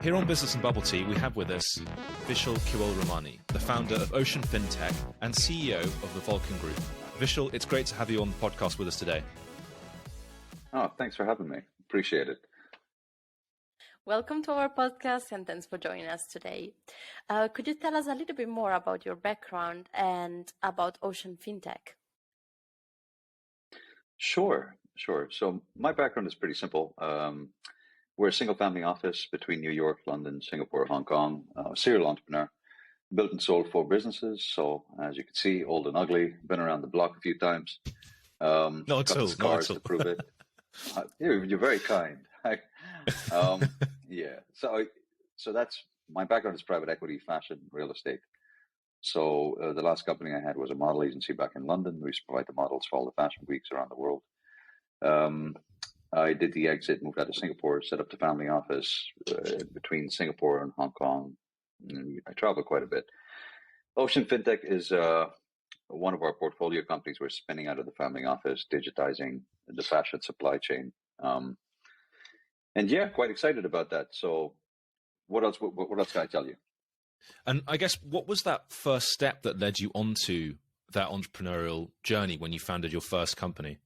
Here on Business and Bubble Tea, we have with us Vishal Kewalramani, the founder of Ocean Fintech and CEO of the Valkin Group. Vishal, it's great to have you on the podcast with us today. Oh, thanks for having me. Appreciate it. Welcome to our podcast and thanks for joining us today. Could you tell us a little bit more about your background and about Ocean Fintech? Sure. So my background is pretty simple. We're a single family office between New York, London, Singapore, Hong Kong, serial entrepreneur, built and sold 4 businesses. So as you can see, old and ugly, been around the block a few times. Got the scars to prove it. You're very kind. Yeah. So that's my background is private equity, fashion, real estate. So the last company I had was a model agency back in London. We used to provide the models for all the fashion weeks around the world. I did the exit, moved out of Singapore, set up the family office between Singapore and Hong Kong. And I travel quite a bit. Ocean Fintech is one of our portfolio companies. We're spinning out of the family office, digitizing the fashion supply chain. And yeah, quite excited about that. So what else can I tell you? And I guess, what was that first step that led you onto that entrepreneurial journey when you founded your first company?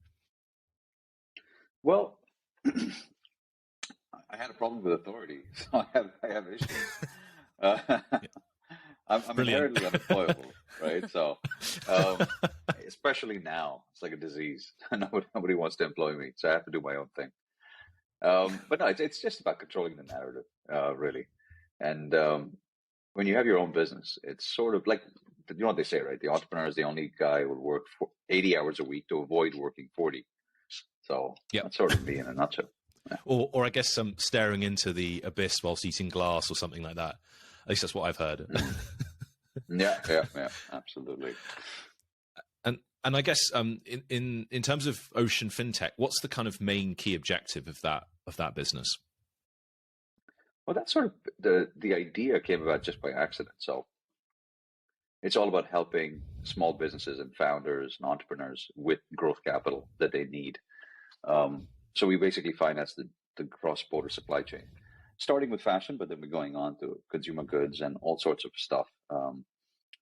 Well, I had a problem with authority, so I have issues. I'm inherently unemployable, right? So, especially now, it's like a disease. Nobody wants to employ me, so I have to do my own thing. But no, it's just about controlling the narrative, really. And when you have your own business, it's sort of like, you know what they say, right? The entrepreneur is the only guy who will work for 80 hours a week to avoid working 40. So that's sort of me in a nutshell. Yeah. Or I guess staring into the abyss whilst eating glass or something like that. At least that's what I've heard. Yeah, absolutely. And I guess in terms of Ocean Fintech, what's the kind of main key objective of that business? Well, that's sort of the idea came about just by accident. So it's all about helping small businesses and founders and entrepreneurs with growth capital that they need. So we basically finance the cross-border supply chain, starting with fashion, but then we're going on to consumer goods and all sorts of stuff.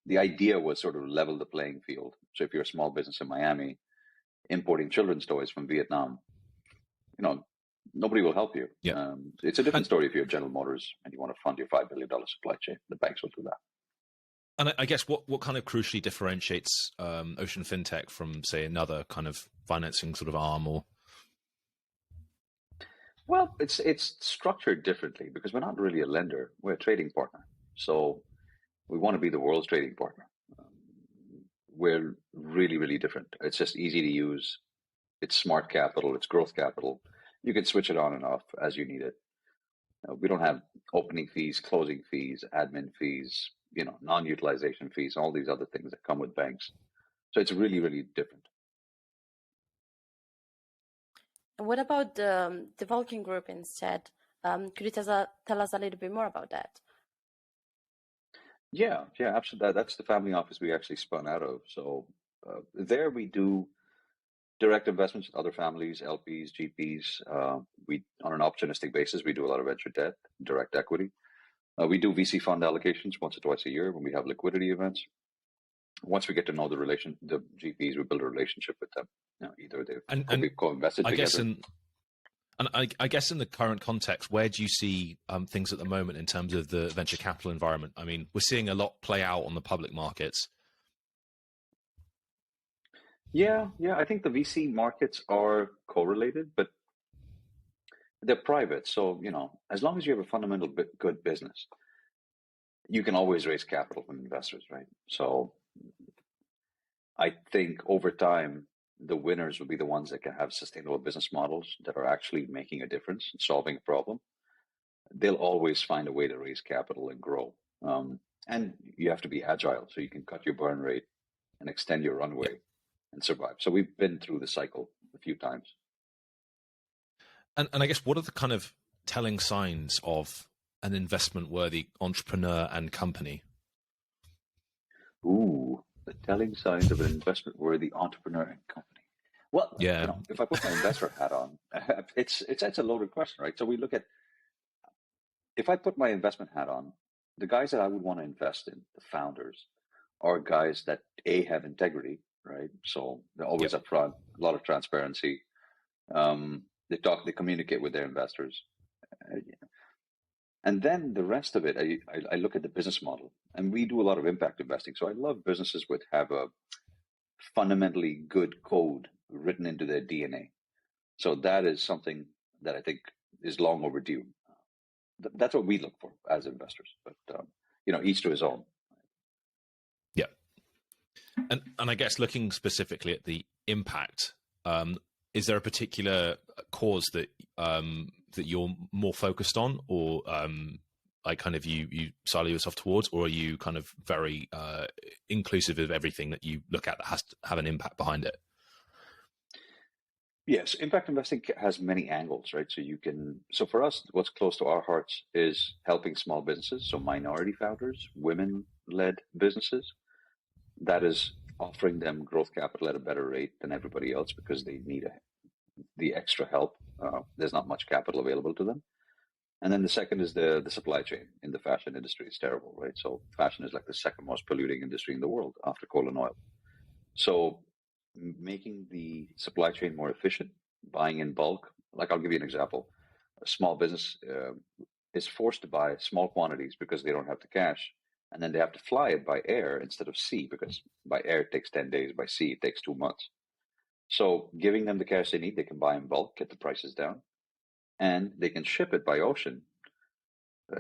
The idea was sort of level the playing field. So if you're a small business in Miami importing children's toys from Vietnam, nobody will help you. Yeah. It's a different story if you're General Motors and you want to fund your $5 billion supply chain. The banks will do that. And I guess what kind of crucially differentiates Ocean Fintech from, say, another kind of financing sort of arm or? Well, it's structured differently because we're not really a lender. We're a trading partner. So we want to be the world's trading partner. We're really, really different. It's just easy to use. It's smart capital. It's growth capital. You can switch it on and off as you need it. We don't have opening fees, closing fees, admin fees, non-utilization fees, all these other things that come with banks. So it's really, really different. What about the Valkin Group instead? Could you tell us a little bit more about that? Yeah, absolutely. That's the family office we actually spun out of. So there we do direct investments with other families, LPs, GPs. We, on an opportunistic basis, we do a lot of venture debt, direct equity. We do VC fund allocations once or twice a year when we have liquidity events. Once we get to know the GPs, we build a relationship with them. Either they've co-invested together. I guess in the current context, where do you see things at the moment in terms of the venture capital environment? I mean, we're seeing a lot play out on the public markets. Yeah. I think the VC markets are correlated, but they're private. So, as long as you have a fundamental good business, you can always raise capital from investors, right? So I think over time, the winners will be the ones that can have sustainable business models that are actually making a difference and solving a problem. They'll always find a way to raise capital and grow. And you have to be agile so you can cut your burn rate and extend your runway and survive. So we've been through the cycle a few times. And I guess, what are the kind of telling signs of an investment-worthy entrepreneur and company? Ooh, the telling signs of an investment-worthy entrepreneur and company. Well, if I put my investor hat on, it's a loaded question, right? So we look at, if I put my investment hat on, the guys that I would want to invest in, the founders, are guys that have integrity, right? So they're always upfront, a lot of transparency. They communicate with their investors. And then the rest of it, I look at the business model, and we do a lot of impact investing. So I love businesses which have a fundamentally good code written into their DNA. So that is something that I think is long overdue. That's what we look for as investors. But each to his own. Yeah, and I guess looking specifically at the impact, is there a particular cause that that you're more focused on, or like kind of you silo yourself towards, or are you kind of very inclusive of everything that you look at that has to have an impact behind it? Yes, impact investing has many angles, right? So for us, what's close to our hearts is helping small businesses, so minority founders, women-led businesses. That is offering them growth capital at a better rate than everybody else because they need the extra help. There's not much capital available to them. And then the second is the supply chain in the fashion industry. It's terrible, right? So fashion is like the second most polluting industry in the world after coal and oil. So making the supply chain more efficient, buying in bulk. Like I'll give you an example. A small business is forced to buy small quantities because they don't have the cash. And then they have to fly it by air instead of sea, because by air it takes 10 days, by sea it takes 2 months. So giving them the cash they need, they can buy in bulk, get the prices down, and they can ship it by ocean.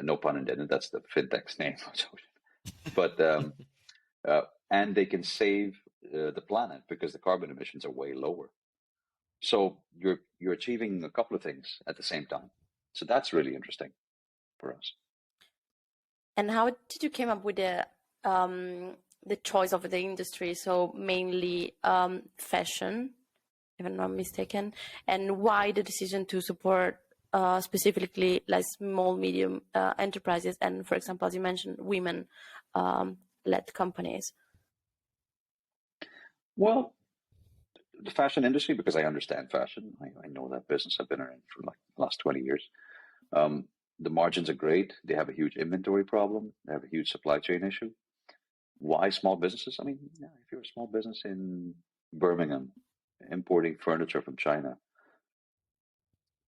No pun intended, that's the fintech's name. But and they can save the planet because the carbon emissions are way lower. So you're achieving a couple of things at the same time. So that's really interesting for us. And how did you came up with the choice of the industry? So mainly fashion, if I'm not mistaken, and why the decision to support specifically like small, medium enterprises, and for example, as you mentioned, women-led companies? Well, the fashion industry, because I understand fashion. I know that business. I've been around for like the last 20 years. The margins are great. They have a huge inventory problem. They have a huge supply chain issue. Why small businesses? I mean, if you're a small business in Birmingham importing furniture from China,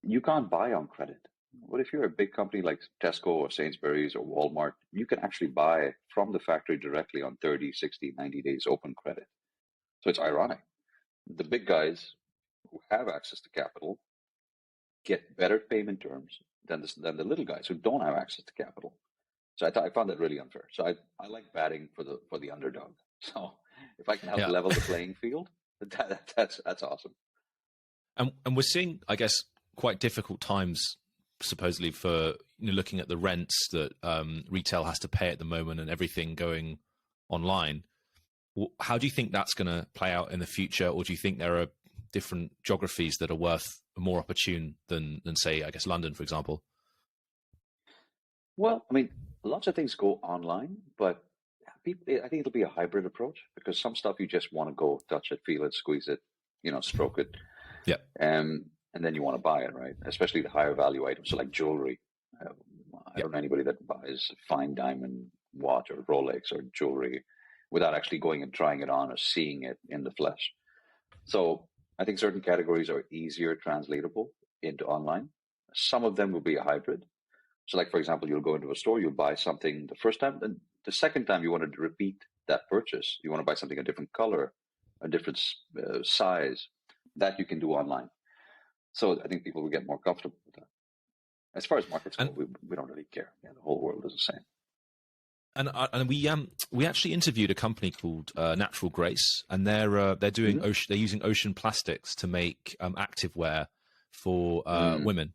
you can't buy on credit. What if you're a big company like Tesco or Sainsbury's or Walmart? You can actually buy from the factory directly on 30, 60, 90 days open credit. So it's ironic. The big guys who have access to capital get better payment terms than the little guys who don't have access to capital. So I found that really unfair. So I like batting for the underdog. So if I can help level the playing field, that's awesome. And we're seeing, I guess, quite difficult times, supposedly, for looking at the rents that retail has to pay at the moment and everything going online. How do you think that's going to play out in the future, or do you think there are different geographies that are more opportune than say, I guess, London, for example? Well, I mean, lots of things go online, but I think it'll be a hybrid approach, because some stuff you just want to go touch it, feel it, squeeze it, stroke it. Yeah. And then you want to buy it, right? Especially the higher value items, so like jewelry. I don't know anybody that buys a fine diamond watch or Rolex or jewelry without actually going and trying it on or seeing it in the flesh. So I think certain categories are easier translatable into online. Some of them will be a hybrid. So like, for example, you'll go into a store, you'll buy something the first time, and the second time you want to repeat that purchase. You want to buy something a different color, a different size, that you can do online. So I think people will get more comfortable with that. As far as markets go, we don't really care. Yeah, the whole world is the same. And we actually interviewed a company called Natural Grace, and they're doing they're using ocean plastics to make activewear for women.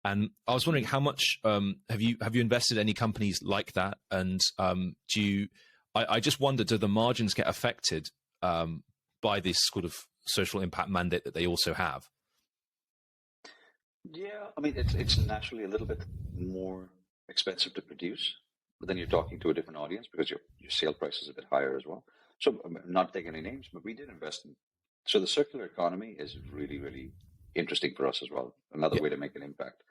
And I was wondering, how much have you invested in any companies like that? And I just wondered, do the margins get affected by this sort of social impact mandate that they also have? Yeah, I mean, it's naturally a little bit more expensive to produce, but then you're talking to a different audience because your sale price is a bit higher as well. So I'm not taking any names, but we did invest in. So the circular economy is really, really interesting for us as well. Another way to make an impact.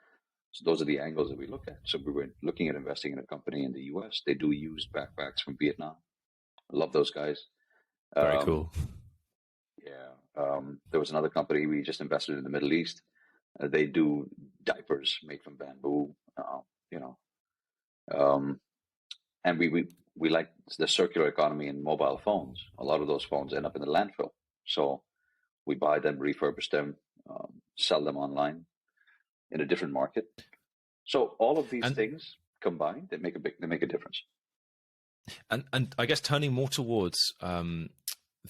So those are the angles that we look at. So we were looking at investing in a company in the US. They do used backpacks from Vietnam. I love those guys. Very cool. There was another company we just invested in the Middle East. They do diapers made from bamboo, and we like the circular economy in mobile phones. A lot of those phones end up in the landfill. So we buy them, refurbish them, sell them online in a different market. So all of these things combined, they make a difference. And I guess turning more towards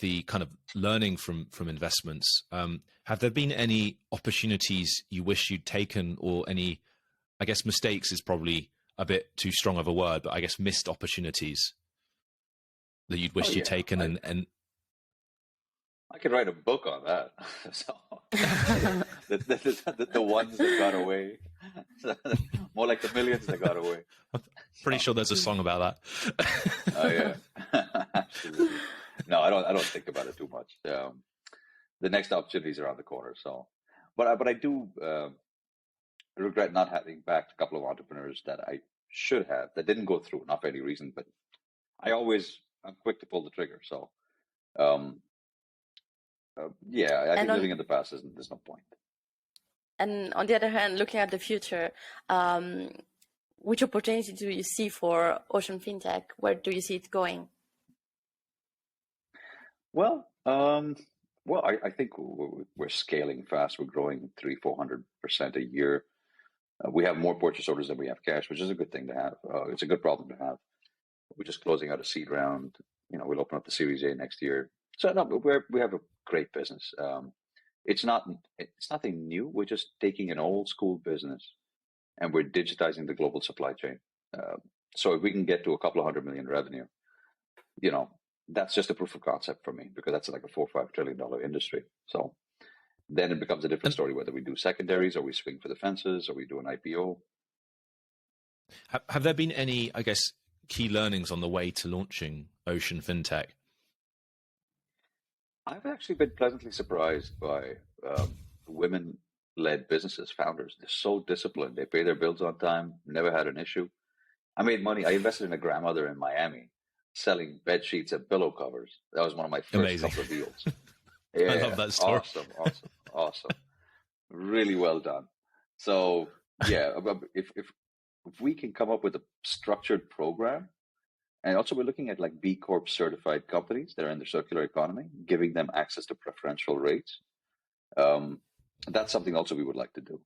the kind of learning from investments, have there been any opportunities you wish you'd taken, or any, I guess mistakes is probably a bit too strong of a word, but I guess missed opportunities that you'd wished you'd taken? And I could write a book on that. So the ones that got away, more like the millions that got away. I'm pretty sure there's a song about that. Oh yeah, absolutely. No, I don't think about it too much. The next opportunity is around the corner. So, but I do regret not having backed a couple of entrepreneurs that I should have, that didn't go through, not for any reason, but I'm quick to pull the trigger. So, I think living in the past there's no point. And on the other hand, looking at the future, which opportunity do you see for Ocean Fintech? Where do you see it going? Well, I think we're scaling fast. We're growing 300-400% a year. We have more purchase orders than we have cash, which is a good thing to have. It's a good problem to have. We're just closing out a seed round. We'll open up the Series A next year. So no, we have a great business. It's nothing new. We're just taking an old school business and we're digitizing the global supply chain. So if we can get to a couple of $100 million revenue, that's just a proof of concept for me, because that's like a $4 or $5 trillion industry. So then it becomes a different story whether we do secondaries or we swing for the fences or we do an IPO. Have there been any, I guess, key learnings on the way to launching Ocean Fintech? I've actually been pleasantly surprised by women-led businesses, founders. They're so disciplined. They pay their bills on time, never had an issue. I made money. I invested in a grandmother in Miami selling bed sheets and pillow covers. That was one of my first couple of deals. Yeah, I love that story. Awesome. Really well done. So yeah, if we can come up with a structured program, and also we're looking at like B Corp certified companies that are in the circular economy, giving them access to preferential rates. That's something also we would like to do.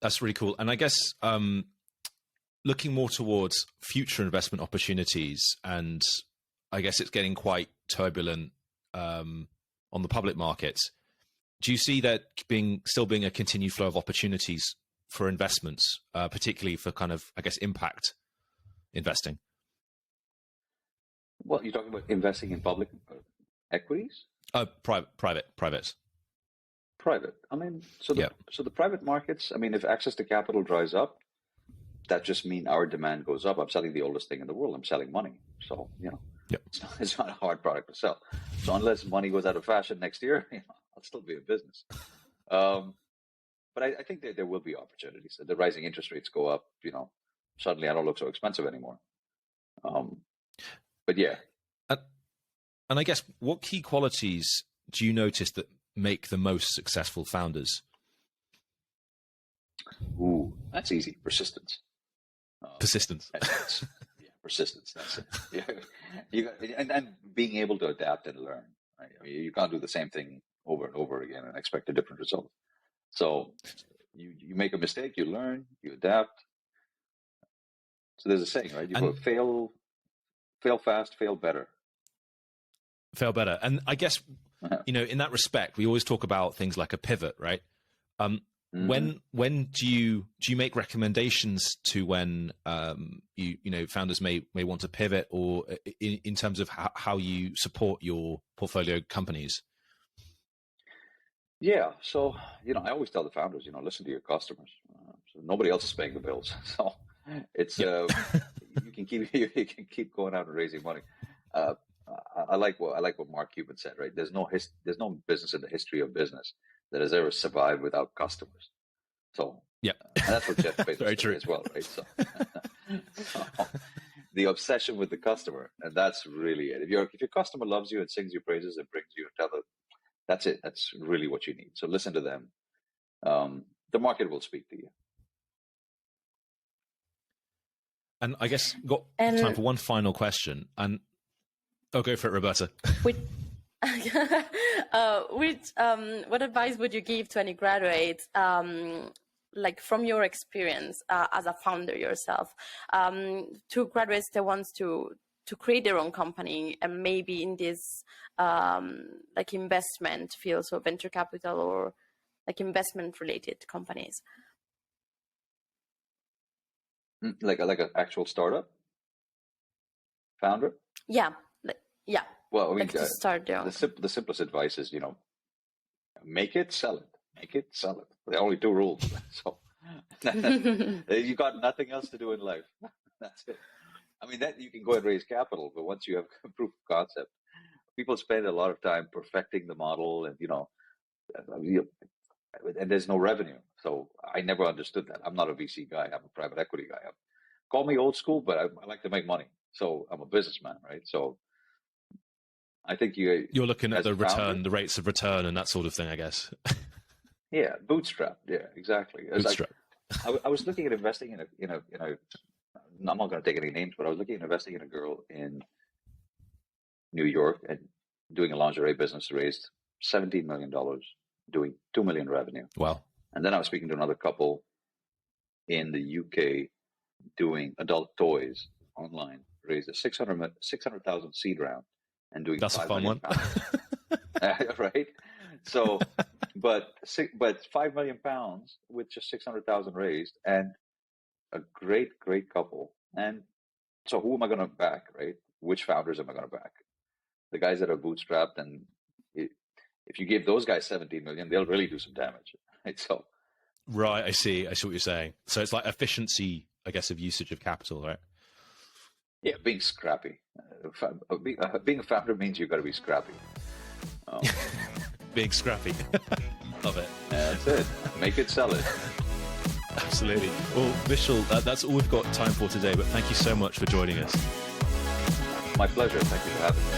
That's really cool. And I guess looking more towards future investment opportunities, and I guess it's getting quite turbulent on the public markets. Do you see that still being a continued flow of opportunities for investments, particularly for kind of, I guess, impact investing? Well, you're talking about investing in public equities? Private. I mean, so the private markets, I mean, if access to capital dries up, that just means our demand goes up. I'm selling the oldest thing in the world. I'm selling money. So, it's not a hard product to sell. So unless money goes out of fashion next year, I'll still be in business. But I think there will be opportunities. The rising interest rates go up, suddenly I don't look so expensive anymore. But yeah. And I guess, what key qualities do you notice that make the most successful founders? Ooh, that's easy. Persistence. Persistence. Persistence. That's it. And being able to adapt and learn. Right? I mean, you can't do the same thing over and over again and expect a different result. So you make a mistake, you learn, you adapt. So there's a saying, right? You go fail fast, fail better. Fail better. And I guess, in that respect, we always talk about things like a pivot, right? When do you make recommendations to when founders may want to pivot, or in terms of how you support your portfolio companies? Yeah, so I always tell the founders, listen to your customers. So nobody else is paying the bills, so it's you can keep going out and raising money. I like what Mark Cuban said, right? There's no business in the history of business that has ever survived without customers. So yeah, and that's what Jeff Bezos very did true as well, right? So, so the obsession with the customer, and that's really it. If your customer loves you and sings your praises and brings you another, that's it. That's really what you need. So listen to them. The market will speak to you. And I guess got time for one final question. And go for it, Roberta. What advice would you give to any graduates, like from your experience as a founder yourself, to graduates that wants to create their own company and maybe in this like investment field, so venture capital or like investment related companies? Like an actual startup founder? Yeah. Yeah. Well, I mean, like to start their own. The simplest advice is, make it, sell it. Make it, sell it. There are only two rules. So you got nothing else to do in life. That's it. I mean, that you can go and raise capital, but once you have proof of concept, people spend a lot of time perfecting the model, and and there's no revenue. So I never understood that. I'm not a VC guy. I'm a private equity guy. Call me old school, but I like to make money. So I'm a businessman, right? So I think you're looking at the return, the rates of return, and that sort of thing, I guess. Yeah, bootstrap. Yeah, exactly. Bootstrap. I was looking at investing in a. I'm not going to take any names, but I was looking at investing in a girl in New York and doing a lingerie business, raised $17 million, doing $2 million revenue. Wow. And then I was speaking to another couple in the UK doing adult toys online, raised a 600,000 seed round and doing that's a fun one. Right? So, but £5 million with just 600,000 raised, and a great couple. And so who am I going to back, right? Which founders am I going to back? The guys that are bootstrapped, and if you give those guys 17 million, they'll really do some damage, right? So, right, I see what you're saying. So it's like efficiency, I guess, of usage of capital, right? Yeah, being scrappy. Being a founder means you've got to be scrappy. Being scrappy. Love it. That's it. Make it, sell it. Absolutely. Well, Vishal, that's all we've got time for today, but thank you so much for joining us. My pleasure. Thank you for having me.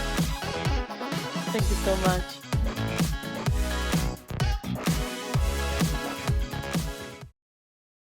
Thank you so much.